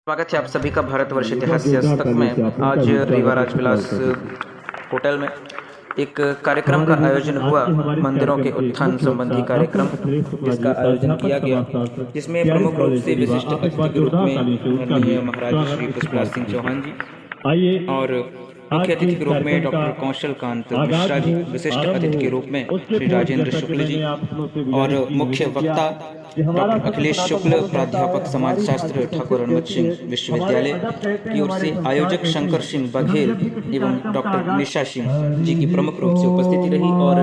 स्वागत है आप सभी का भारतवर्ष इतिहास से आज तक में। आज रीवा राजविलास होटल में एक कार्यक्रम का आयोजन हुआ, मंदिरों के उत्थान संबंधी कार्यक्रम जिसका आयोजन किया गया, जिसमें प्रमुख रूप से विशिष्ट अतिथि के रूप में माननीय महाराज श्री पुष्पराज सिंह चौहान जी और मुख्य अतिथि के रूप में डॉक्टर कौशल कांत मिश्रा जी, विशिष्ट अतिथि के रूप में श्री राजेंद्र शुक्ल जी और मुख्य वक्ता डॉक्टर अखिलेश शुक्ल, प्राध्यापक समाजशास्त्र ठाकुर रणमत सिंह विश्वविद्यालय की ओर से आयोजक शंकर सिंह बघेल एवं डॉक्टर निशा सिंह जी की प्रमुख रूप से उपस्थिति रही और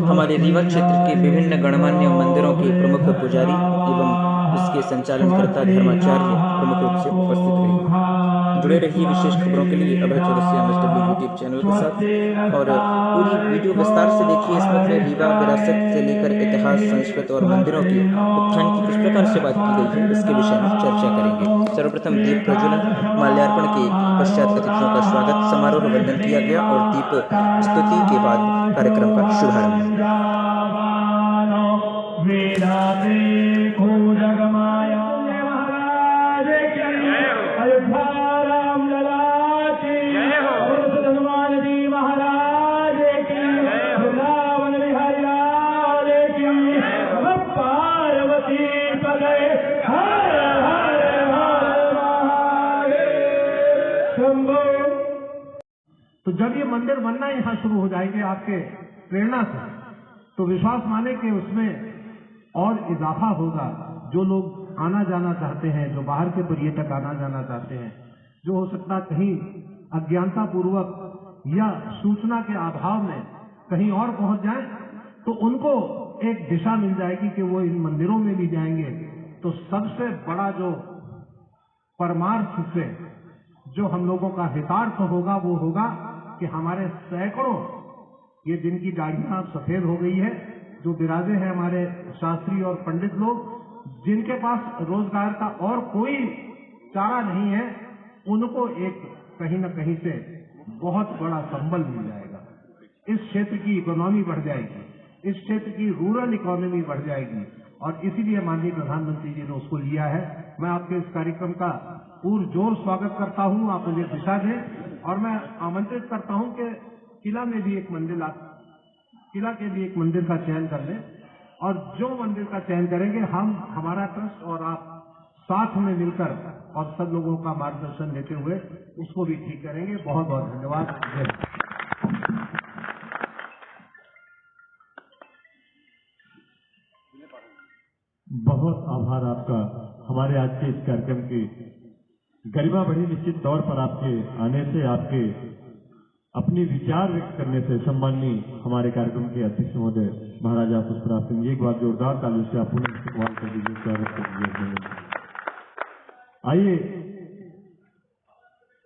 हमारे रीवा क्षेत्र के विभिन्न गणमान्य मंदिरों के प्रमुख पुजारी एवं इसके संचालनकर्ता धर्माचार्य प्रमुख रूप से उपस्थित रहे। जुड़े रहिए विशेष खबरों के लिए अभय चौरसिया MSW यूट्यूब चैनल के साथ और पूरी वीडियो विस्तार से देखिए। इसमें रीवा विरासत से लेकर इतिहास, संस्कृत और मंदिरों के उत्थान की किस प्रकार से बात की गई है, इसके विषय में चर्चा करेंगे। सर्वप्रथम दीप प्रज्वलन, माल्यार्पण के पश्चात अतिथियों का स्वागत समारोह वंदन किया गया और दीप स्तुति के बाद कार्यक्रम का शुभारंभ। तो जब ये मंदिर बनना यहाँ शुरू हो जाएंगे आपके प्रेरणा से, तो विश्वास माने कि उसमें और इजाफा होगा। जो लोग आना जाना चाहते हैं, जो बाहर के पर्यटक आना जाना चाहते हैं, जो हो सकता कहीं अज्ञानता पूर्वक या सूचना के अभाव में कहीं और पहुंच जाए, तो उनको एक दिशा मिल जाएगी कि वो इन मंदिरों में भी जाएंगे। तो सबसे बड़ा जो परमार्थ से जो हम लोगों का हितार्थ होगा वो होगा कि हमारे सैकड़ों, ये जिनकी दाढ़ियां सफेद हो गई है, जो विराजे हैं हमारे शास्त्री और पंडित लोग, जिनके पास रोजगार का और कोई चारा नहीं है, उनको एक कहीं न कहीं से बहुत बड़ा संबल मिल जाएगा। इस क्षेत्र की इकोनॉमी बढ़ जाएगी, इस क्षेत्र की रूरल इकोनॉमी बढ़ जाएगी और इसीलिए माननीय प्रधानमंत्री जी ने उसको लिया है। मैं आपके इस कार्यक्रम का पुरजोर स्वागत करता हूं। आप मुझे दिशा दें और मैं आमंत्रित करता हूं कि किला में भी एक मंदिर, किला के भी एक मंदिर का चयन कर लें और जो मंदिर का चयन करेंगे हम, हमारा ट्रस्ट और आप साथ में मिलकर और सब लोगों का मार्गदर्शन लेते हुए उसको भी ठीक करेंगे। बहुत बहुत धन्यवाद। बहुत आभार आपका हमारे आज के इस कार्यक्रम की गरिमा बढ़ी निश्चित तौर पर आपके आने से, आपके अपने विचार व्यक्त करने से। सम्माननीय हमारे कार्यक्रम के अध्यक्ष महोदय महाराजा पुष्पराज सिंह जी, एक बार जोरदार तालियों से आप पुनः इस्तेमाल कर दीजिए, स्वागत कर दीजिए। आइए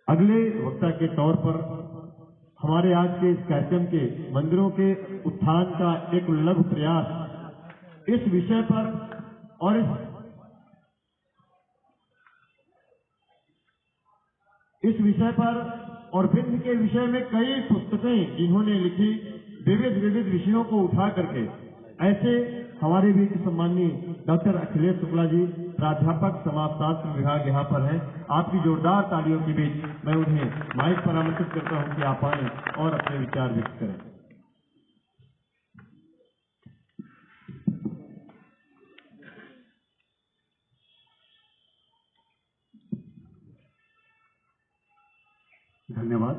अगले वक्ता के तौर पर हमारे आज के इस कार्यक्रम के मंदिरों के उत्थान का एक लघु प्रयास इस विषय पर और इस विषय पर और विधि के विषय में कई पुस्तकें इन्होंने लिखी, विविध विविध विषयों को उठा करके। ऐसे हमारे बीच सम्माननीय डॉक्टर अखिलेश शुक्ला जी, प्राध्यापक समाजशास्त्र विभाग यहाँ पर हैं। आपकी जोरदार तालियों के बीच मैं उन्हें माइक पर आमंत्रित करता हूँ कि आप आएं और अपने विचार व्यक्त करें। धन्यवाद।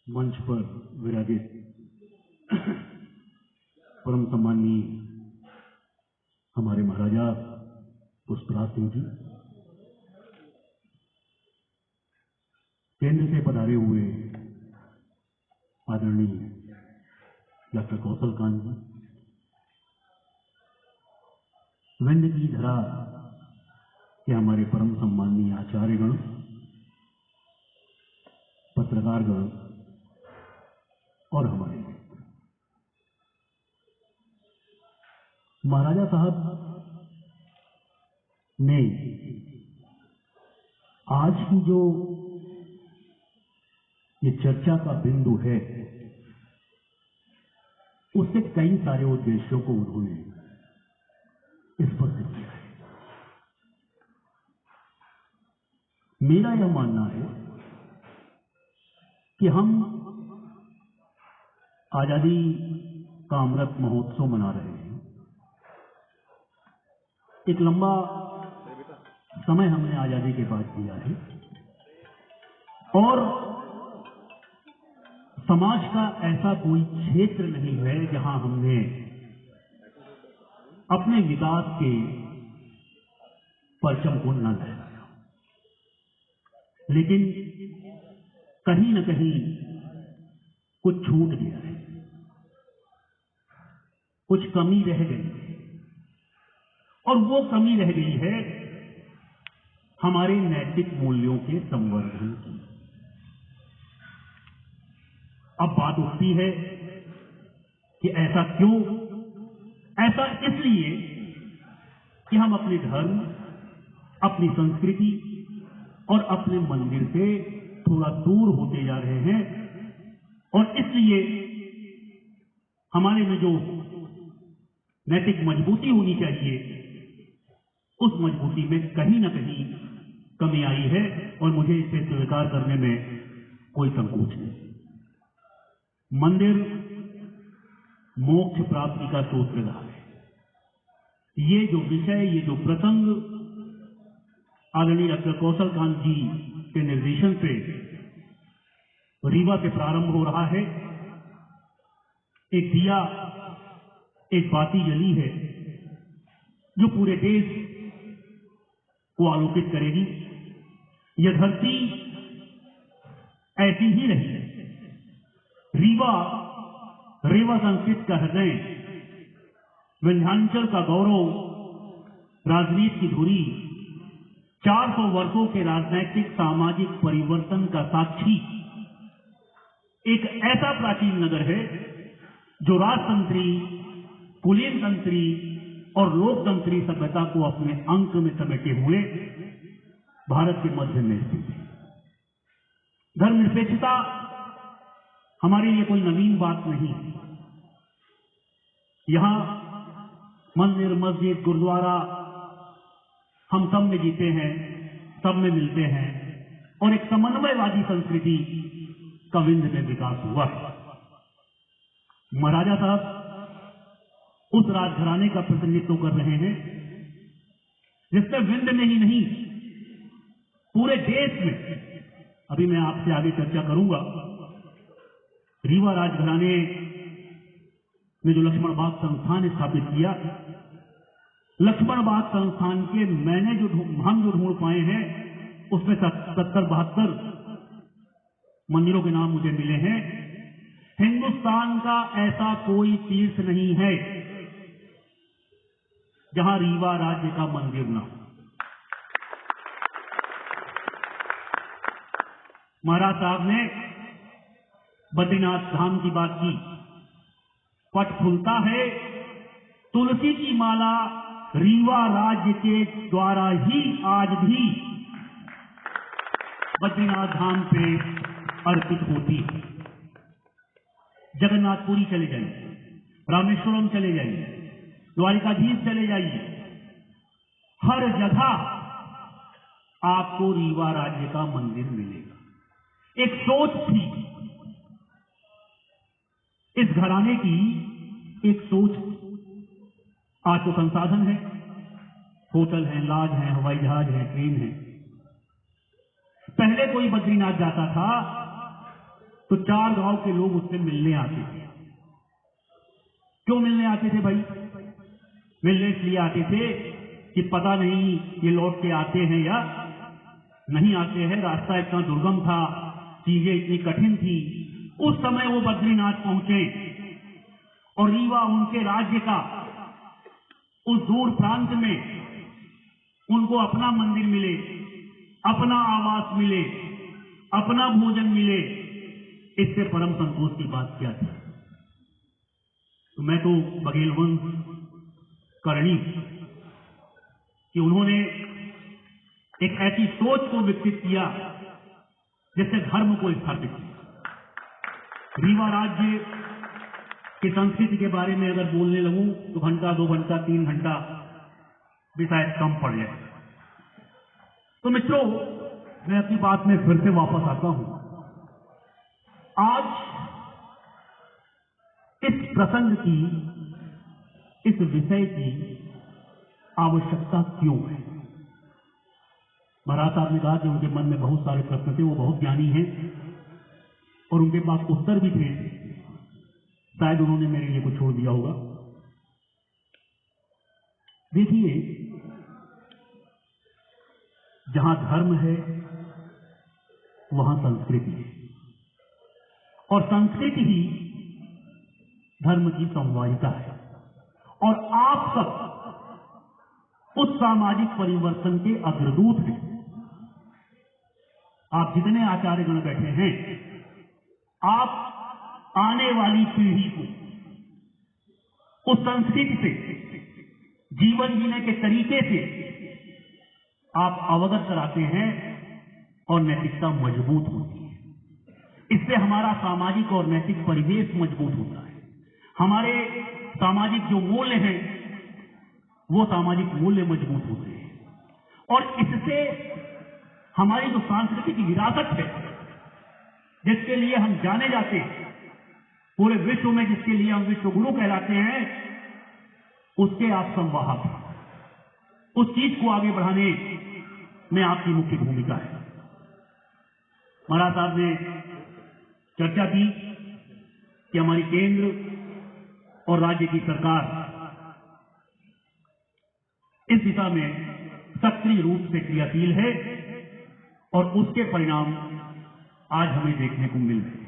मंच पर विराजित परम सम्माननीय हमारे महाराजा पुष्पराज सिंह जी, केंद्र से पधारे हुए आदरणीय डॉक्टर कौशल कांत जी, वन्य की धरा के हमारे परम सम्माननीय आचार्यगण, पत्रकारगण और हमारे महाराजा साहब ने आज की जो ये चर्चा का बिंदु है, उससे कई सारे उद्देश्यों को उन्होंने स्पष्ट किया है। मेरा यह मानना है कि हम आजादी का अमृत महोत्सव मना रहे हैं। एक लंबा समय हमने आजादी के बाद दिया है और समाज का ऐसा कोई क्षेत्र नहीं है जहां हमने अपने विकास के परचम को न लहराया, लेकिन कहीं न कहीं कुछ छूट गया है, कुछ कमी रह गई है और वो कमी रह गई है हमारे नैतिक मूल्यों के संवर्धन की। अब बात उठती है कि ऐसा क्यों? ऐसा इसलिए कि हम अपने धर्म, अपनी संस्कृति और अपने मंदिर से थोड़ा दूर होते जा रहे हैं और इसलिए हमारे में जो नैतिक मजबूती होनी चाहिए उस मजबूती में कहीं ना कहीं कमी आई है और मुझे इसे स्वीकार करने में कोई संकोच नहीं। मंदिर मोक्ष प्राप्ति का सूत्र रहा है। ये जो विषय, ये जो प्रसंग आदरणीय डॉक्टर कौशल कांत जी के निर्देशन पे रीवा से प्रारंभ हो रहा है। एक दिया, एक बाती जली है जो पूरे देश को आलोकित करेगी। यह धरती ऐसी ही रही है। रेवा संस्कृत का हृदय, विंध्याचल का गौरव, राजनीति की धुरी, 400 वर्षों के राजनैतिक सामाजिक परिवर्तन का साक्षी एक ऐसा प्राचीन नगर है जो राजतंत्री, कुलीनतंत्री और लोकतंत्री सभ्यता को अपने अंक में समेटे हुए भारत के मध्य में स्थित है। धर्मनिरपेक्षता हमारे लिए कोई नवीन बात नहीं है। यहां मंदिर, मस्जिद, गुरुद्वारा हम सब में जीते हैं, सब में मिलते हैं और एक समन्वयवादी संस्कृति का विंध्य में विकास हुआ है। महाराजा साहब उस राजघराने का प्रतिनिधित्व कर रहे हैं जिसमें विंध्य में ही नहीं पूरे देश में, अभी मैं आपसे आगे चर्चा करूंगा, रीवा राजघराने ने जो लक्ष्मण बाग संस्थान स्थापित किया, लक्ष्मण बाग संस्थान के हम जो ढूंढ पाए हैं उसमें 70-72 मंदिरों के नाम मुझे मिले हैं। हिंदुस्तान का ऐसा कोई तीर्थ नहीं है जहां रीवा राज्य का मंदिर न हो। महाराज साहब ने बद्रीनाथ धाम की बात की। पट खुलता है, तुलसी की माला रीवा राज्य के द्वारा ही आज भी बद्रीनाथ धाम पे अर्पित होती है। जगन्नाथपुरी चले जाइए, रामेश्वरम चले जाइए, द्वारिकाधीश चले जाइए, हर जगह आपको रीवा राज्य का मंदिर मिलेगा। एक सोच थी इस घराने की, एक सोच। आज तो संसाधन है, होटल है, लॉज है, हवाई जहाज है, ट्रेन है। पहले कोई बद्रीनाथ जाता था तो 4 गांव के लोग उससे मिलने आते थे। क्यों मिलने आते थे भाई? मिलने इसलिए आते थे कि पता नहीं ये लौट के आते हैं या नहीं आते हैं। रास्ता इतना दुर्गम था, चीजें इतनी कठिन थी। उस समय वो बद्रीनाथ पहुंचे और रीवा उनके राज्य का उस दूर प्रांत में उनको अपना मंदिर मिले, अपना आवास मिले, अपना भोजन मिले, इससे परम संतोष की बात क्या थी। तो मैं तो बघेल वंश करणी कि उन्होंने एक ऐसी सोच को विकसित किया जिससे धर्म को स्थापित किया। रीवा राज्य की संस्कृति के बारे में अगर बोलने लगूं तो घंटा, 2 घंटा, 3 घंटा भी शायद कम पड़ जाए। तो मित्रों, मैं अपनी बात में फिर से वापस आता हूं। आज इस प्रसंग की, इस विषय की आवश्यकता क्यों है? महाराज साहब ने कहा कि उनके मन में बहुत सारे प्रश्न थे, वो बहुत ज्ञानी हैं और उनके पास उत्तर भी थे, शायद उन्होंने मेरे लिए कुछ छोड़ दिया होगा। देखिए, जहां धर्म है वहां संस्कृति है और संस्कृति ही धर्म की संवाहिता है। और आप सब उस सामाजिक परिवर्तन के अग्रदूत हैं। आप जितने आचार्यगण बैठे हैं, आप आने वाली पीढ़ी को उस संस्कृति से, जीवन जीने के तरीके से आप अवगत कराते हैं और नैतिकता मजबूत होती है। इससे हमारा सामाजिक और नैतिक परिवेश मजबूत होता है। हमारे सामाजिक जो मूल्य हैं वो सामाजिक मूल्य मजबूत होते हैं और इससे हमारी जो सांस्कृतिक विरासत है, जिसके लिए हम जाने जाते हैं पूरे विश्व में, जिसके लिए हम विश्व गुरु कहलाते हैं, उसके आप संवाहक हैं। उस चीज को आगे बढ़ाने में आपकी मुख्य भूमिका है। महाराज साहब ने चर्चा की कि हमारी केंद्र और राज्य की सरकार इस दिशा में सक्रिय रूप से क्रियाशील है और उसके परिणाम आज हमें देखने को मिल रहे हैं।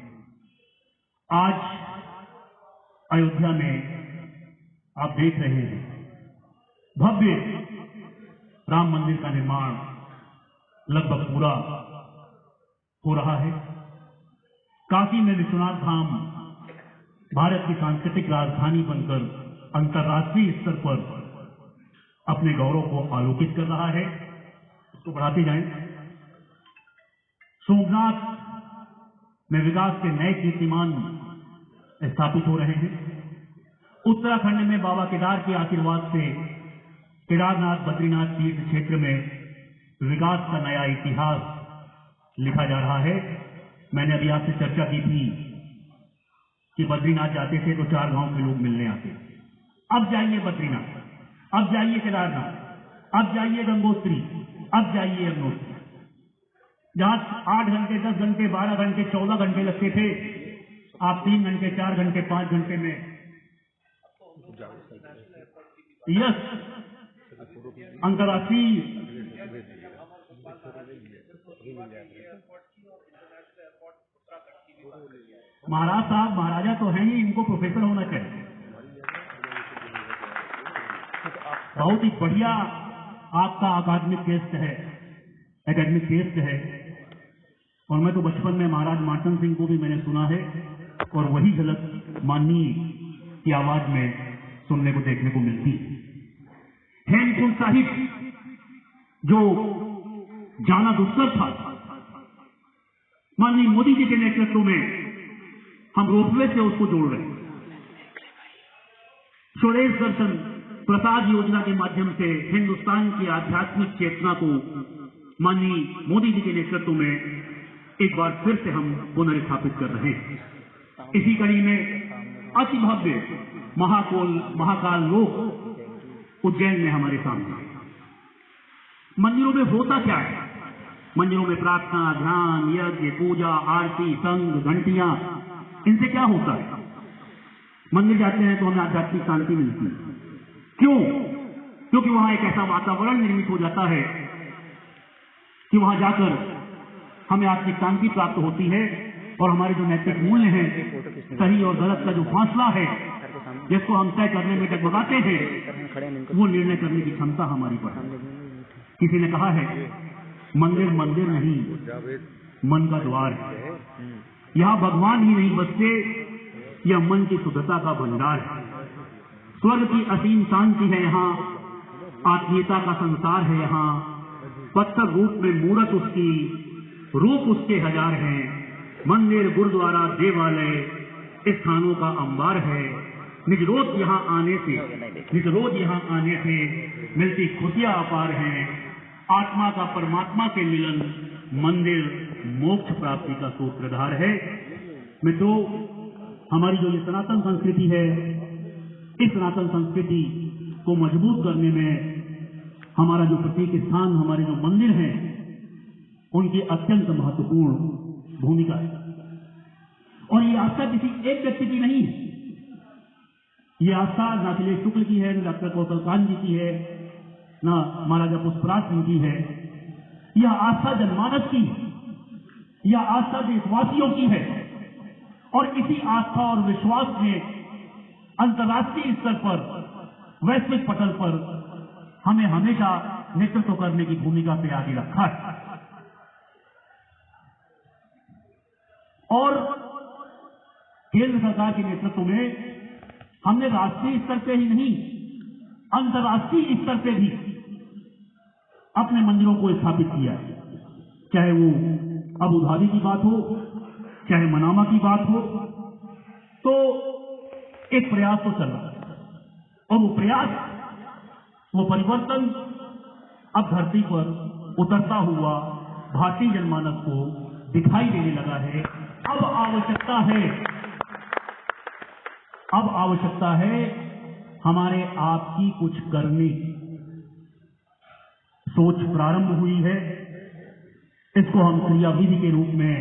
आज अयोध्या में आप देख रहे हैं भव्य राम मंदिर का निर्माण लगभग पूरा हो रहा है। काशी में विश्वनाथ धाम भारत की सांस्कृतिक राजधानी बनकर अंतर्राष्ट्रीय स्तर पर अपने गौरव को आलोकित कर रहा है। इसको बढ़ाते जाएं। सोमनाथ में विकास के नए कीर्तिमान स्थापित हो रहे हैं। उत्तराखंड में बाबा केदार के आशीर्वाद से केदारनाथ बद्रीनाथ तीर्थ क्षेत्र में विकास का नया इतिहास लिखा जा रहा है। मैंने अभी आपसे चर्चा की थी कि बद्रीनाथ जाते थे तो 4 गांव के लोग मिलने आते थे। अब जाइए बद्रीनाथ, अब जाइए केदारनाथ, अब जाइए गंगोत्री, अब जाइए यमुनोत्री। जहां 8 घंटे, 10 घंटे, 12 घंटे, 14 घंटे लगते थे, आप 3 घंटे, 4 घंटे, 5 घंटे में यस अंतर्राष्ट्रीय महाराज साहब महाराजा तो हैं ही, इनको प्रोफेसर होना चाहिए। बहुत ही बढ़िया आपका अकादमिक टेस्ट है, एकेडमिक टेस्ट है। और मैं तो बचपन में महाराज मार्तन सिंह को भी मैंने सुना है और वही झलक माननीय की आवाज में सुनने को देखने को मिलती है। हेमकुंड साहिब जो जाना दुस्तर था, माननीय मोदी जी के नेतृत्व में हम रोपवे से उसको जोड़ रहे हैं। स्वदेश दर्शन प्रसाद योजना के माध्यम से हिंदुस्तान की आध्यात्मिक चेतना को माननीय मोदी जी के नेतृत्व में एक बार फिर से हम पुनर्स्थापित कर रहे हैं। इसी कड़ी में अति भव्य महाकाल लोक उज्जैन में हमारे सामने। मंदिरों में होता क्या है? मंदिरों में प्रार्थना, ध्यान, यज्ञ, पूजा, आरती, संग, घंटियां, इनसे क्या होता है? मंदिर जाते हैं तो हमें आध्यात्मिक शांति मिलती है। क्यों? क्योंकि वहां एक ऐसा वातावरण निर्मित हो जाता है कि वहां जाकर हमें आत्मिक शांति प्राप्त होती है और हमारे जो नैतिक मूल्य हैं, सही और गलत का जो फासला है, जिसको हम तय करने में डगमगाते हैं, वो निर्णय करने की क्षमता हमारी पर है। किसी ने कहा है मंदिर मंदिर नहीं, मन का द्वार है। यहाँ भगवान ही नहीं बसते, यह मन की शुद्धता का भंडार है। स्वर्ग की असीम शांति है यहाँ, आत्मीयता का संसार है यहाँ। पत्थर रूप में मूरत उसकी, रूप उसके हजार हैं। मंदिर, गुरुद्वारा, देवालय इस स्थानों का अंबार है। निज रोज यहाँ आने से मिलती खुशियां अपार हैं। आत्मा का परमात्मा के मिलन, मंदिर मोक्ष प्राप्ति का सूत्रधार है। मित्रों, हमारी जो ये सनातन संस्कृति है, इस सनातन संस्कृति को मजबूत करने में हमारा जो प्रतीक स्थान, हमारे जो मंदिर हैं, उनकी अत्यंत महत्वपूर्ण भूमिका है। और ये आस्था किसी एक व्यक्ति की नहीं है, ये आस्था न अखिलेश शुक्ल की है, न डॉक्टर कौशल कांत जी की है, न महाराजा पुष्पराज सिंह की है। यह आस्था जनमानस की है, यह आस्था देशवासियों की है। और इसी आस्था और विश्वास ने अंतर्राष्ट्रीय स्तर पर, वैश्विक पटल पर हमें हमेशा नेतृत्व करने की भूमिका पे आगे रखा है। और केंद्र सरकार के नेतृत्व में हमने राष्ट्रीय स्तर पे ही नहीं, अंतर्राष्ट्रीय स्तर पे भी अपने मंदिरों को स्थापित किया है। चाहे वो अबू धाबी की बात हो, चाहे मनामा की बात हो, तो एक प्रयास तो चल रहा है। और वो प्रयास, वो परिवर्तन अब धरती पर उतरता हुआ भारतीय जनमानस को दिखाई देने लगा है। अब आवश्यकता है हमारे आप की कुछ करने की। सोच प्रारंभ हुई है, इसको हम क्रियाविधि के रूप में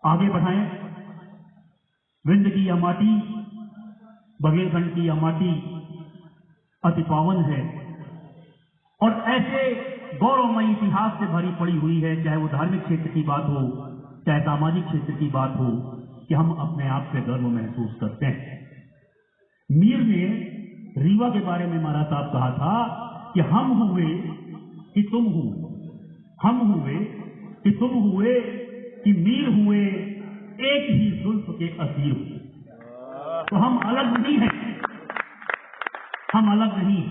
आगे बढ़ाएं। विंध्य की यह माटी, बघेलखंड की यह माटी अति पावन है और ऐसे गौरवमयी इतिहास से भरी पड़ी हुई है, चाहे वो धार्मिक क्षेत्र की बात हो, चाहे सामाजिक क्षेत्र की बात हो, कि हम अपने आप से गर्व महसूस करते हैं। मीर ने रीवा के बारे में महाराज साहब कहा था कि हम हुए कि तुम हुए, हम हुए कि तुम हुए, कि मीर हुए, एक ही जुल्फ के असीर हुए। तो हम अलग नहीं हैं, हम अलग नहीं।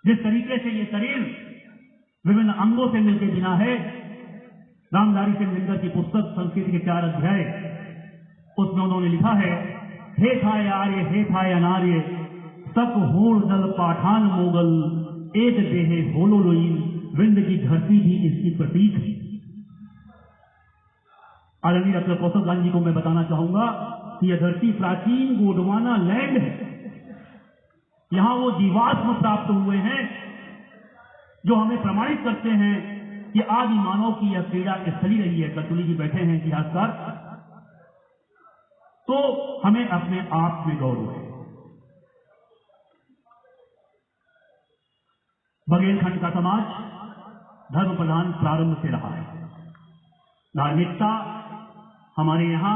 जिस तरीके से ये शरीर विभिन्न अंगों से मिलकर बिना है, रामधारी सिंह दिनकर की पुस्तक संस्कृति के 4 अध्याय, उसमें उन्होंने लिखा है, हे थाय आर्य, हे थाय अनार्य, सक होड़ दल पाठान मोगल, एक देहे होलो लोइन, विंध्य की धरती भी इसकी प्रतीक है। आदरणीय डॉक्टर कौशल कांत जी को मैं बताना चाहूंगा कि यह धरती प्राचीन गोंडवाना लैंड है। यहां वो जीवाश्म प्राप्त हुए हैं जो हमें प्रमाणित करते हैं कि आदि मानव की यह क्रीड़ा स्थली रही है। कतुली जी बैठे हैं इतिहासकार, तो हमें अपने आप में गौरव है। बघेलखंड का समाज धर्म प्रधान प्रारंभ से रहा है। धार्मिकता हमारे यहां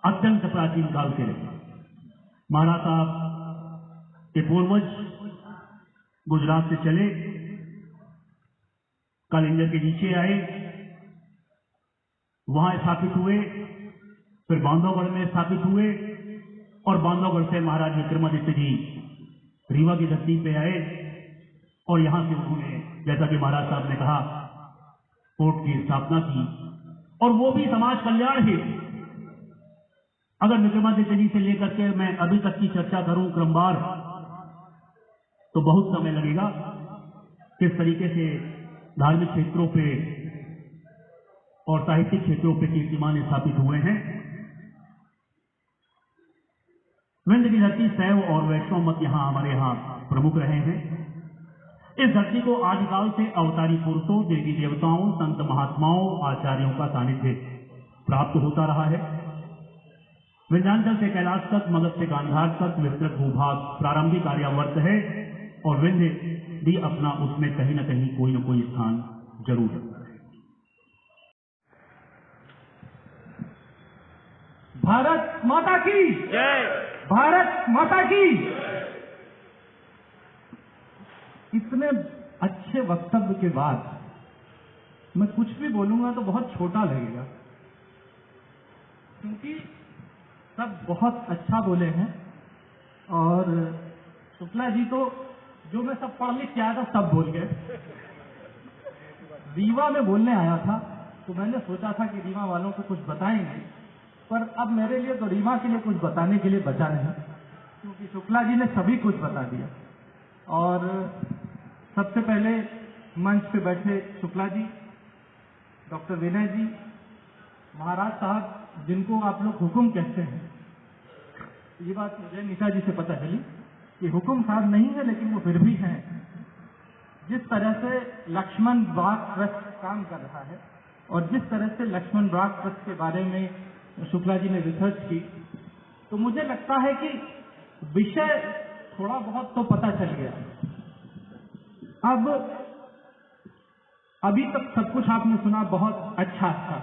अत्यंत प्राचीन काल से रही। महाराज साहब के पूर्वज गुजरात से चले, कालिंगर के नीचे आए, वहां स्थापित हुए, फिर बांधवगढ़ में स्थापित हुए और बांधवगढ़ से महाराज विक्रमादित्य जी रीवा की धरती पे आए और यहां से उन्होंने, जैसा कि महाराज साहब ने कहा, कोर्ट की स्थापना की। और वो भी समाज कल्याण है। अगर विक्रमादित्य जी से लेकर के मैं अभी तक की चर्चा करूं क्रमवार, तो बहुत समय लगेगा। किस तरीके से धार्मिक क्षेत्रों पे और साहित्यिक क्षेत्रों पे कीर्तिमान स्थापित हुए हैं। विंध्य की धरती शैव और वैष्णव मत हमारे यहाँ प्रमुख रहे हैं। इस धरती को आदिकाल से अवतारी पुरुषों, देवी देवताओं, संत महात्माओं, आचार्यों का सानिध्य प्राप्त होता रहा है। विंध्याचल से कैलाश तक, मगध से गांधार तक विस्तृत भूभाग प्रारंभिक आर्यावर्त है और विंध्य भी अपना उसमें कहीं न कहीं कोई न कोई स्थान जरूर रखता है। भारत माता की जय, भारत माता की। इतने अच्छे वक्तव्य के बाद मैं कुछ भी बोलूंगा तो बहुत छोटा लगेगा, क्योंकि सब बहुत अच्छा बोले हैं। और शुक्ला जी तो जो मैं सब पढ़ लिख के आया था सब बोल गए। रीवा में बोलने आया था तो मैंने सोचा था कि रीवा वालों को कुछ बताएंगे, पर अब मेरे लिए तो रीवा के लिए कुछ बताने के लिए बचा नहीं, क्योंकि शुक्ला जी ने सभी कुछ बता दिया। और सबसे पहले मंच पे बैठे शुक्ला जी, डॉक्टर विनय जी, महाराज साहब जिनको आप लोग हुकुम कहते हैं, ये बात मुझे निशा जी से पता चली कि हुकुम साहब नहीं है लेकिन वो फिर भी हैं। जिस तरह से लक्ष्मण बाग ट्रस्ट काम कर रहा है और जिस तरह से लक्ष्मण बाग ट्रस्ट के बारे में शुक्ला जी ने रिसर्च की, तो मुझे लगता है कि विषय थोड़ा बहुत तो पता चल गया। अब अभी तक सब कुछ आपने सुना, बहुत अच्छा था।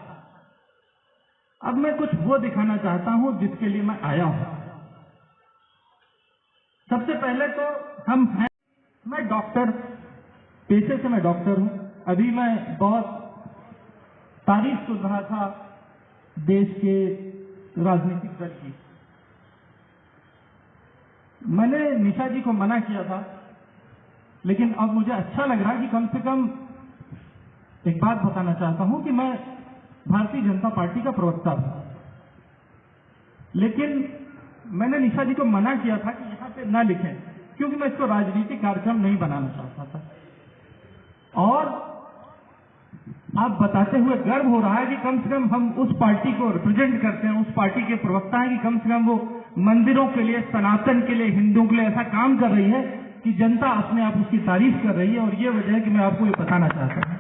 अब मैं कुछ वो दिखाना चाहता हूं जिसके लिए मैं आया हूं। सबसे पहले तो हम हैं, मैं डॉक्टर, पेशे से मैं डॉक्टर हूं। अभी मैं बहुत तारीफ सुन रहा था देश के राजनीतिक दल की। मैंने निशा जी को मना किया था, लेकिन अब मुझे अच्छा लग रहा है कि कम से कम एक बात बताना चाहता हूं कि मैं भारतीय जनता पार्टी का प्रवक्ता था, लेकिन मैंने निशा जी को मना किया था कि यहां पे ना लिखें, क्योंकि मैं इसको राजनीतिक कार्यक्रम नहीं बनाना चाहता था। और आप बताते हुए गर्व हो रहा है कि कम से कम हम उस पार्टी को रिप्रेजेंट करते हैं, उस पार्टी के प्रवक्ता हैं कि कम से कम वो मंदिरों के लिए, सनातन के लिए, हिंदुओं के लिए ऐसा काम कर रही है कि जनता अपने आप उसकी तारीफ कर रही है। और ये वजह है कि मैं आपको ये बताना चाहता हूं।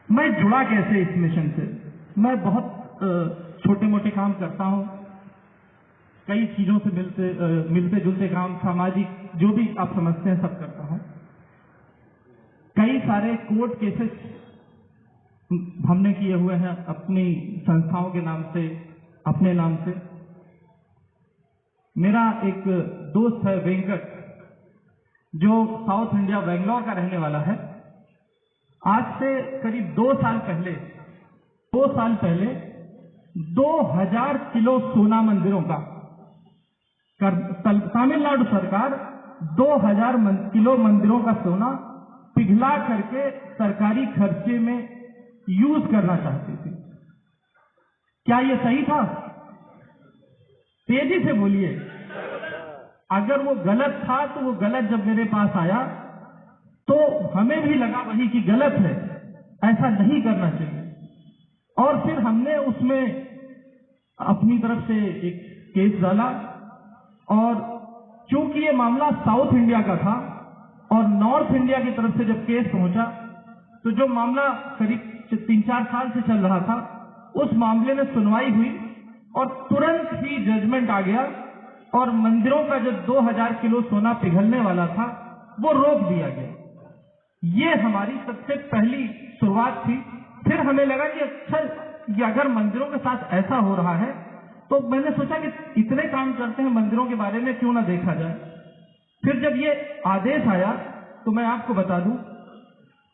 मैं जुड़ा कैसे इस मिशन से? मैं बहुत छोटे मोटे काम करता हूं, कई चीजों से मिलते जुलते काम, सामाजिक जो भी आप समझते हैं सब करता हूं। कई सारे कोर्ट केसेस हमने किए हुए हैं अपनी संस्थाओं के नाम से, अपने नाम से। मेरा एक दोस्त है वेंकट, जो साउथ इंडिया बेंगलोर का रहने वाला है। आज से करीब 2 साल पहले 2000 किलो सोना मंदिरों का तमिलनाडु सरकार 2000 किलो मंदिरों का सोना पिघला करके सरकारी खर्चे में यूज करना चाहती थी। क्या ये सही था? तेजी से बोलिए। अगर वो गलत था तो वो गलत जब मेरे पास आया तो हमें भी लगा वही कि गलत है, ऐसा नहीं करना चाहिए। और फिर हमने उसमें अपनी तरफ से एक केस डाला, और चूंकि ये मामला साउथ इंडिया का था और नॉर्थ इंडिया की तरफ से जब केस पहुंचा, तो जो मामला करीब 3-4 साल से चल रहा था, उस मामले में सुनवाई हुई और तुरंत ही जजमेंट आ गया और मंदिरों का जो 2000 किलो सोना पिघलने वाला था वो रोक दिया गया। ये हमारी सबसे पहली शुरुआत थी। फिर हमें लगा कि अच्छा, ये अगर मंदिरों के साथ ऐसा हो रहा है तो मैंने सोचा कि इतने काम करते हैं मंदिरों के बारे में, क्यों ना देखा जाए। फिर जब ये आदेश आया तो मैं आपको बता दूं,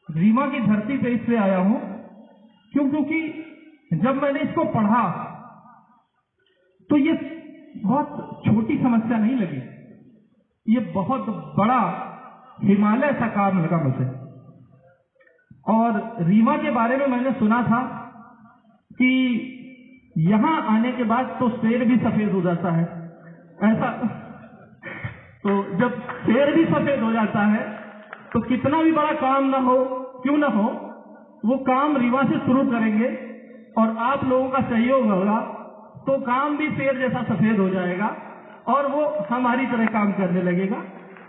रीवा की धरती पे इसलिए आया हूं क्योंकि जब मैंने इसको पढ़ा तो ये बहुत छोटी समस्या नहीं लगी, ये बहुत बड़ा हिमालय सा काम लगा मुझे। और रीवा के बारे में मैंने सुना था कि यहां आने के बाद तो शेर भी सफेद हो जाता है, ऐसा। तो जब शेर भी सफेद हो जाता है तो कितना भी बड़ा काम ना हो, क्यों ना हो, वो काम रीवा से शुरू करेंगे और आप लोगों का सहयोग होगा तो काम भी शेर जैसा सफेद हो जाएगा और वो हमारी तरह काम करने लगेगा।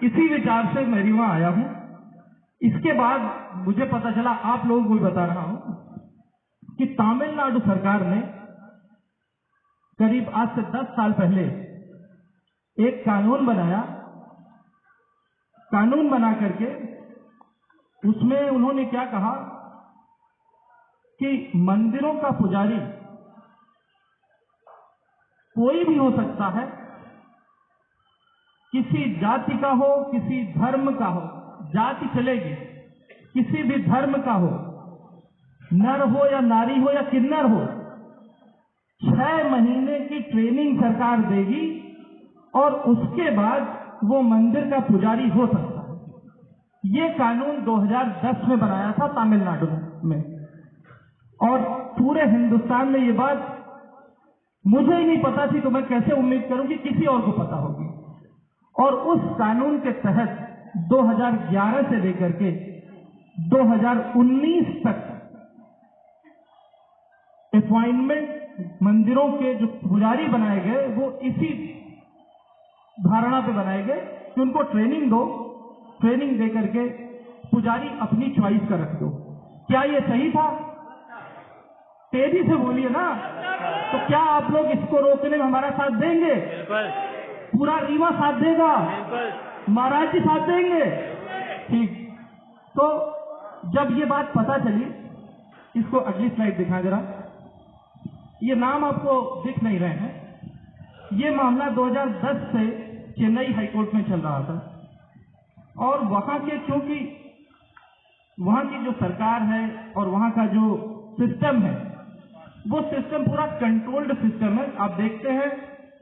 इसी विचार से मैं रीवा आया हूं। इसके बाद मुझे पता चला, आप लोगों को भी बता रहा हूं, कि तमिलनाडु सरकार ने करीब आज से 10 साल पहले एक कानून बनाया। कानून बना करके उसमें उन्होंने क्या कहा कि मंदिरों का पुजारी कोई भी हो सकता है, किसी जाति का हो, किसी धर्म का हो, जाति चलेगी, किसी भी धर्म का हो, नर हो या नारी हो या किन्नर हो, 6 महीने की ट्रेनिंग सरकार देगी और उसके बाद वो मंदिर का पुजारी हो सकता है। ये कानून 2010 में बनाया था तमिलनाडु में, और पूरे हिंदुस्तान में ये बात मुझे ही नहीं पता थी, तो मैं कैसे उम्मीद करूं कि किसी और को पता होगी। और उस कानून के तहत 2011 से लेकर के 2019 तक अपॉइंटमेंट मंदिरों के जो पुजारी बनाए गए वो इसी धारणा पे बनाए गए कि उनको ट्रेनिंग दो, ट्रेनिंग दे करके पुजारी अपनी चॉइस का रख दो। क्या ये सही था? तेजी से बोलिए ना। तो क्या आप लोग इसको रोकने में हमारा साथ देंगे? पूरा रीवा साथ देगा? महाराज जी साथ देंगे? ठीक। तो जब ये बात पता चली, इसको अगली स्लाइड दिखा जरा। ये नाम आपको दिख नहीं रहे हैं। ये मामला 2010 से चेन्नई हाईकोर्ट में चल रहा था और वहां के, क्योंकि वहां की जो सरकार है और वहां का जो सिस्टम है वो सिस्टम पूरा कंट्रोल्ड सिस्टम है। आप देखते हैं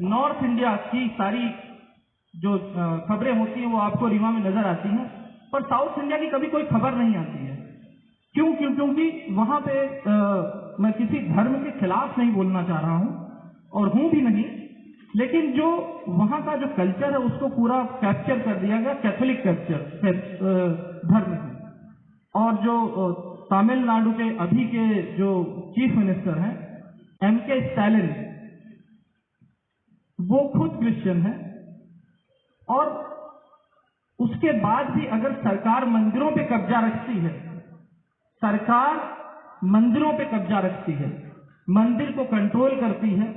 नॉर्थ इंडिया की सारी जो खबरें होती हैं वो आपको रीवा में नजर आती हैं, पर साउथ इंडिया की कभी कोई खबर नहीं आती है। क्योंकि वहां पे मैं किसी धर्म के खिलाफ नहीं बोलना चाह रहा हूं और हूं भी नहीं, लेकिन जो वहां का जो कल्चर है उसको पूरा कैप्चर कर दिया गया कैथोलिक कल्चर धर्म से। और जो तमिलनाडु के अभी के जो चीफ मिनिस्टर हैं M.K. स्टालिन, वो खुद क्रिश्चियन है और उसके बाद भी अगर सरकार मंदिरों पे कब्जा रखती है, सरकार मंदिरों पे कब्जा रखती है, मंदिर को कंट्रोल करती है,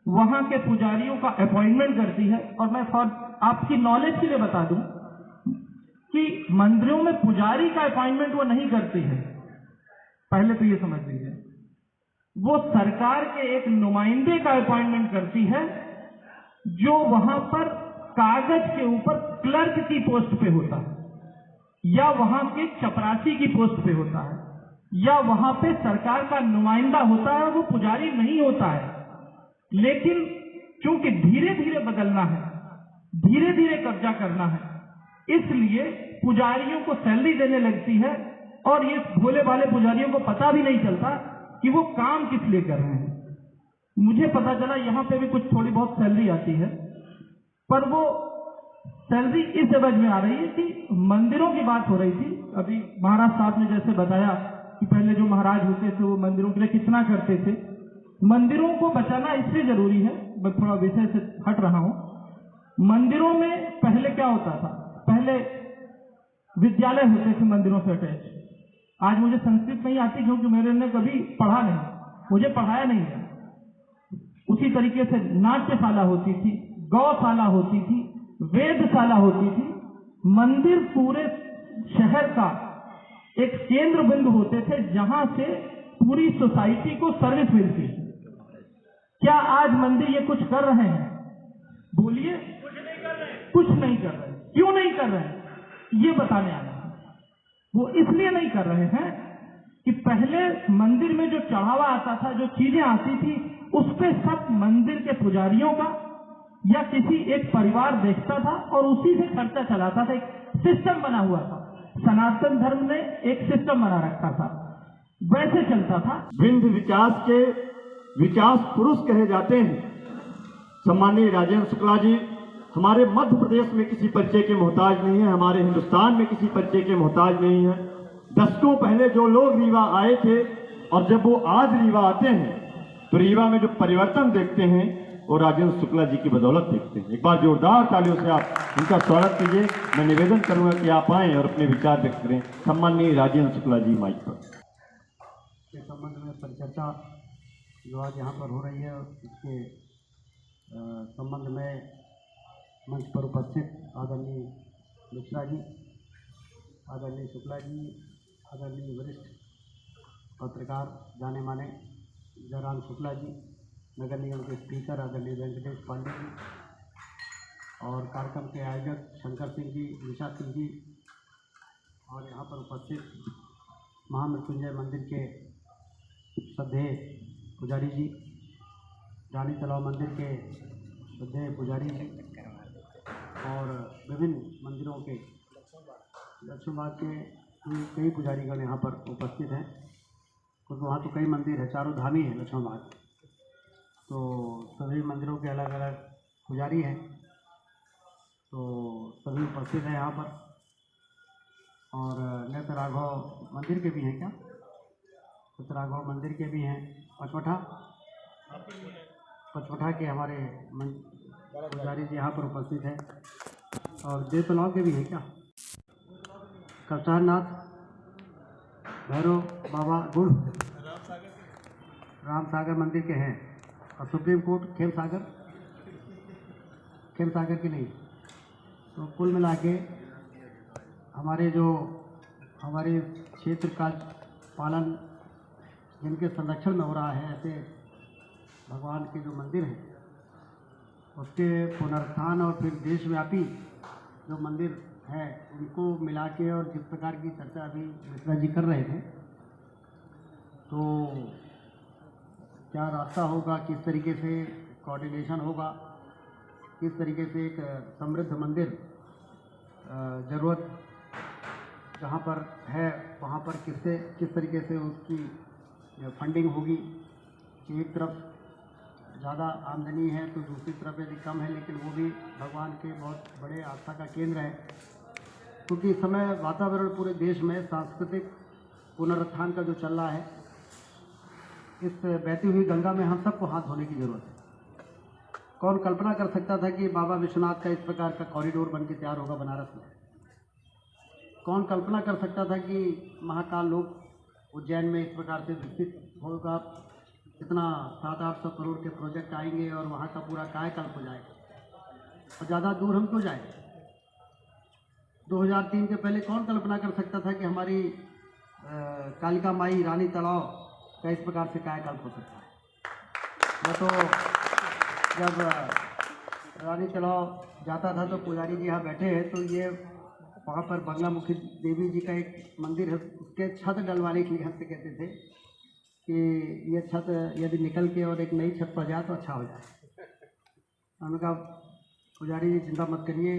वहां के पुजारियों का अपॉइंटमेंट करती है। और मैं आपकी नॉलेज के लिए बता दूं कि मंदिरों में पुजारी का अपॉइंटमेंट वो नहीं करती है, पहले तो ये समझ लीजिए। वो सरकार के एक नुमाइंदे का अपॉइंटमेंट करती है जो वहां पर कागज के ऊपर क्लर्क की पोस्ट पे होता है या वहां के चपरासी की पोस्ट पे होता है या वहां पे सरकार का नुमाइंदा होता है, वो पुजारी नहीं होता है। लेकिन क्योंकि धीरे धीरे बदलना है, धीरे धीरे कब्जा करना है, इसलिए पुजारियों को सैलरी देने लगती है और ये भोले भाले पुजारियों को पता भी नहीं चलता कि वो काम किस लिए कर रहे हैं। मुझे पता चला यहां पे भी कुछ थोड़ी बहुत सैलरी आती है, पर वो सैलरी इस एवज में आ रही है कि मंदिरों की बात हो रही थी। अभी महाराज साहब ने जैसे बताया कि पहले जो महाराज होते थे वो मंदिरों के लिए कितना करते थे। मंदिरों को बचाना इसलिए जरूरी है, मैं थोड़ा विषय से हट रहा हूं। मंदिरों में पहले क्या होता था? पहले विद्यालय होते थे मंदिरों से अटैच। आज मुझे संस्कृत नहीं आती क्योंकि मेरे ने कभी पढ़ा नहीं, मुझे पढ़ाया नहीं है। उसी तरीके से नाट्यशाला होती थी, गौशाला होती थी, वेदशाला होती थी। मंदिर पूरे शहर का एक केंद्र बिंदु होते थे जहां से पूरी सोसाइटी को सर्विस मिलती। क्या आज मंदिर ये कुछ कर रहे हैं? बोलिए। कुछ नहीं कर रहे। क्यों नहीं कर रहे हैं? ये बताने आए हैं। वो इसलिए नहीं कर रहे हैं कि पहले मंदिर में जो चढ़ावा आता था, जो चीजें आती थी, उस पे सब मंदिर के पुजारियों का या किसी एक परिवार देखता था और उसी से खर्चा चलाता था। एक सिस्टम बना हुआ था। सनातन धर्म ने एक सिस्टम बना रखा था, वैसे चलता था। विंध्य विकास के विकास पुरुष कहे जाते हैं सम्माननीय राजेंद्र शुक्ला जी। हमारे मध्य प्रदेश में किसी परिचय के मोहताज नहीं है, हमारे हिंदुस्तान में किसी परिचय के मोहताज नहीं है। दशकों पहले जो लोग रीवा आए थे और जब वो आज रीवा आते हैं तो रीवा में जो परिवर्तन देखते हैं वो राजेंद्र शुक्ला जी की बदौलत देखते हैं। एक बार जोरदार तालियों से आप उनका स्वागत कीजिए। मैं निवेदन करूंगा कि आप आएं और अपने विचार व्यक्त करें। सम्माननीय राजेंद्र शुक्ला जी माइक पर। के संबंध में परिचर्चा जो आज यहाँ पर हो रही है, इसके संबंध में मंच पर उपस्थित आदरणीय मिश्रा जी, आदरणीय शुक्ला जी, आदरणीय वरिष्ठ पत्रकार जाने माने जयराम शुक्ला जी, नगर निगम के स्पीकर आदरणीय वेंकटेश पांडे जी और कार्यक्रम के आयोजक शंकर सिंह जी, निशा सिंह जी और यहाँ पर उपस्थित महामृत्युंजय मंदिर के श्रद्धेय पुजारी जी, रानी तालाब मंदिर के श्रद्धेय पुजारी जी और विभिन्न मंदिरों के लक्ष्मणबाग के कई पुजारीगण यहाँ पर उपस्थित हैं। क्योंकि वहाँ तो कई मंदिर है, चारों धाम ही है लक्ष्मणबाग, तो सभी मंदिरों के अलग अलग पुजारी हैं। तो सभी उपस्थित हैं यहाँ पर। और नेत्र राघव मंदिर के भी हैं क्या? नेत्र राघव मंदिर के भी हैं। पचमठा के हमारे पुजारी जी यहाँ पर उपस्थित हैं। और देवतलाव के भी हैं क्या? कष्टारनाथ, भैरव बाबा, गुड़, राम सागर मंदिर के हैं। और सुप्रीम कोर्ट खेम सागर के नहीं। तो कुल मिला के हमारे क्षेत्र का पालन जिनके संरक्षण में हो रहा है, ऐसे भगवान के जो मंदिर हैं उसके पुनरुत्थान और फिर देशव्यापी जो मंदिर है उनको मिला के, और जिस प्रकार की चर्चा अभी मिश्रा जी कर रहे थे, तो क्या रास्ता होगा, किस तरीके से कोऑर्डिनेशन होगा, किस तरीके से एक समृद्ध मंदिर ज़रूरत जहाँ पर है वहाँ पर किस तरीके से उसकी फंडिंग होगी कि एक तरफ ज़्यादा आमदनी है तो दूसरी तरफ यदि कम है, लेकिन वो भी भगवान के बहुत बड़े आस्था का केंद्र है। क्योंकि इस समय वातावरण पूरे देश में सांस्कृतिक पुनरुत्थान का जो चल रहा है, इस बहती हुई गंगा में हम सबको हाथ धोने की ज़रूरत है। कौन कल्पना कर सकता था कि बाबा विश्वनाथ का इस प्रकार का कॉरिडोर बन के तैयार होगा बनारस में? कौन कल्पना कर सकता था कि महाकाल लोक उज्जैन में इस प्रकार से विकसित होगा, कितना 700-800 करोड़ के प्रोजेक्ट आएंगे और वहाँ का पूरा कायाकल्प हो जाएगा। और ज़्यादा दूर हम क्यों जाए? 2003 के पहले कौन कल्पना कर सकता था कि हमारी कालिका माई रानी तालाब का इस प्रकार से कायाकल्प हो सकता है? मैं तो जब रानी तालाब जाता था तो पुजारी जी यहाँ बैठे हैं, तो ये वहाँ पर बंगलामुखी देवी जी का एक मंदिर है, उसके छत डलवाने के लिए हमसे कहते थे कि ये छत यदि निकल के और एक नई छत पर जाए तो अच्छा हो जाए। हमने कहा पुजारी जी चिंता मत करिए,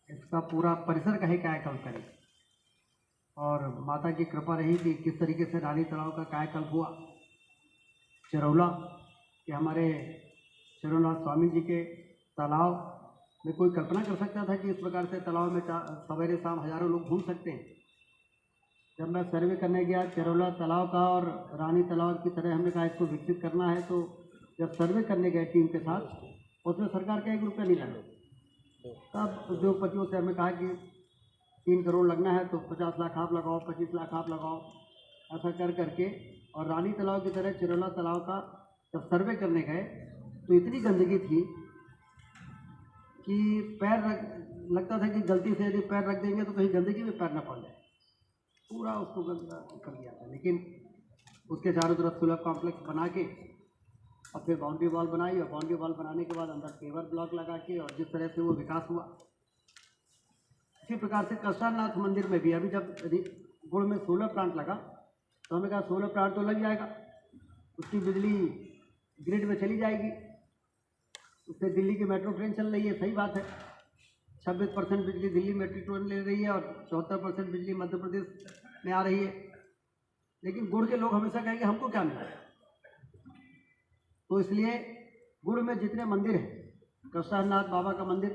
इसका पूरा परिसर का ही कायाकल्प करें। और माता की कृपा रही कि किस तरीके से रानी तालाब का कायाकल्प हुआ। चरौला कि हमारे चरणनाथ स्वामी जी के तालाब में कोई कल्पना कर सकता था कि इस प्रकार से तालाब में सवेरे शाम हजारों लोग घूम सकते हैं। जब मैं सर्वे करने गया चरौला तालाब का और रानी तालाब की तरह, हमने कहा इसको विकसित करना है, तो जब सर्वे करने गए टीम के साथ, उसमें सरकार का 1 रुपया नहीं लगा। तब उद्योगपतियों से हमें कहा कि 3 करोड़ लगना है तो 50 लाख आप लगाओ, 25 लाख आप लगाओ, ऐसा कर करके। और रानी तालाब की तरह चरौला तालाब का जब सर्वे करने गए तो इतनी गंदगी थी कि लगता था कि गलती से यदि पैर रख देंगे तो कहीं गंदगी में पैर न पड़ जाए, पूरा उसको गंदा कर दिया था। लेकिन उसके चारों तरफ सुलभ कॉम्प्लेक्स बना के और फिर बाउंड्री वॉल बनाई, और बाउंड्री वॉल बनाने के बाद अंदर पेवर ब्लॉक लगा के, और जिस तरह से वो विकास हुआ, इसी प्रकार से कष्टारनाथ मंदिर में भी अभी जब गुड़ में सोलर प्लांट लगा तो हमें कहा सोलर प्लांट तो लग जाएगा, उसकी बिजली ग्रिड में चली जाएगी, उससे दिल्ली की मेट्रो ट्रेन चल रही है, सही बात है। 26% बिजली दिल्ली मेट्रो ट्रेन ले रही है और 74% बिजली मध्य प्रदेश में आ रही है। लेकिन गुड़ के लोग हमेशा कहेंगे हमको क्या मिला। तो इसलिए गुड़ में जितने मंदिर हैं, कष्टारनाथ बाबा का मंदिर,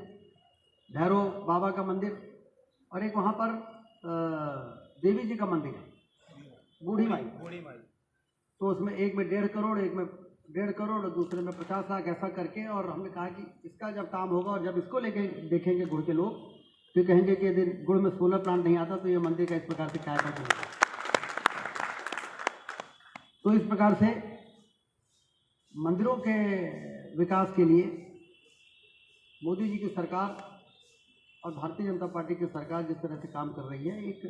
भैरव बाबा का मंदिर, और एक वहाँ पर देवी जी का मंदिर है, बूढ़ी माई, तो उसमें एक में 1.5 करोड़, एक में 1.5 करोड़ और दूसरे में 50 लाख, ऐसा करके। और हमने कहा कि इसका जब काम होगा और जब इसको लेके देखेंगे गुड़ के लोग, तो कहेंगे कि यदि गुड़ में सोलर प्लांट नहीं आता तो ये मंदिर का इस प्रकार से क्या करना है। तो इस प्रकार से मंदिरों के विकास के लिए मोदी जी की सरकार और भारतीय जनता पार्टी की सरकार जिस तरह से काम कर रही है, एक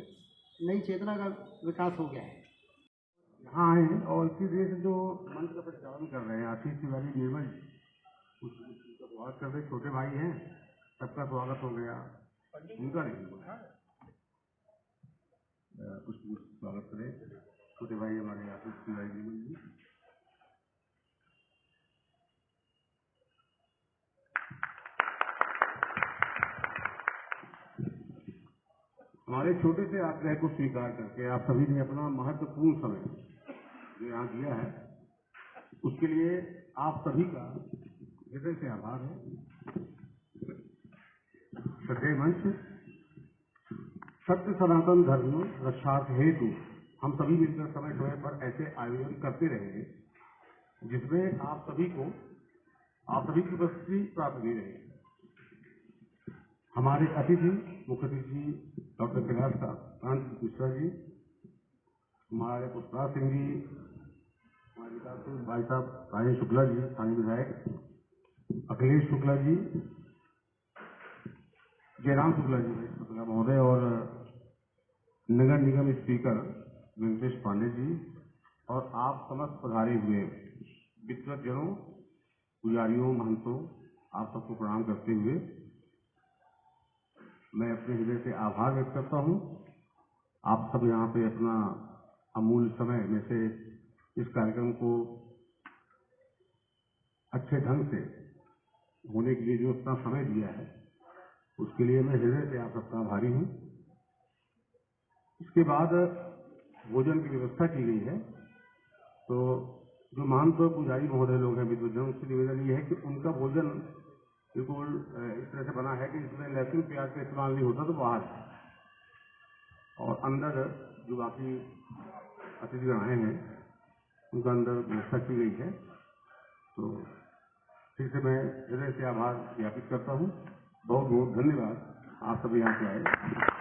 नई चेतना का विकास हो गया है। यहाँ आए हैं और इसी देश जो मंच का प्रचारण कर रहे हैं आशीष तिवारी निर्मल जी, उसका स्वागत कर रहे, छोटे भाई हैं, सबका स्वागत हो गया, उनका नहीं हुआ, उसको स्वागत करें। छोटे भाई हमारे आशीष तिवारी निर्मल जी। हमारे छोटे से आग्रह को स्वीकार करके आप सभी ने अपना महत्वपूर्ण समय जो यहाँ दिया है, उसके लिए आप सभी का हृदय से आभार है। श्रद्धेय मंच, सत्य सनातन धर्म रक्षार्थ हेतु हम सभी मिलकर समय समय पर ऐसे आयोजन करते रहेंगे जिसमें आप सभी की उपस्थिति प्राप्त हुई रहेगी। हमारे अतिथि मुख्य अतिथि डॉक्टर कैलाश कांत मिश्रा जी, हमारे पुष्पराज सिंह जी, हमारे विकास भाई साहब राजेश शुक्ला जी स्थानीय विधायक, अखिलेश शुक्ला जी, जयराम शुक्ला जी महोदय और नगर निगम स्पीकर वेंकटेश पांडे जी और आप समस्त पधारे हुए विद्वतजनों, पुजारियों, महंतों, आप सबको प्रणाम करते हुए मैं अपने हृदय से आभार व्यक्त करता हूं। आप सब यहाँ पे अपना अमूल्य समय में से इस कार्यक्रम को अच्छे ढंग से होने के लिए जो अपना समय दिया है उसके लिए मैं हृदय से आप सबका आभारी हूं। इसके बाद भोजन की व्यवस्था की गई है, तो जो महंत पुजारी महोदय लोग हैं विद्वजन, उससे निवेदन ये है कि उनका भोजन बिल्कुल इस तरह से बना है कि इसमें लहसुन प्याज का इस्तेमाल नहीं होता, तो बाहर है, और अंदर जो बाकी अतिथिगण आए हैं उनका अंदर व्यवस्था की गई है। तो फिर से मैं हृदय से आभार ज्ञापित करता हूँ। बहुत बहुत धन्यवाद, आप सभी यहाँ पे आए।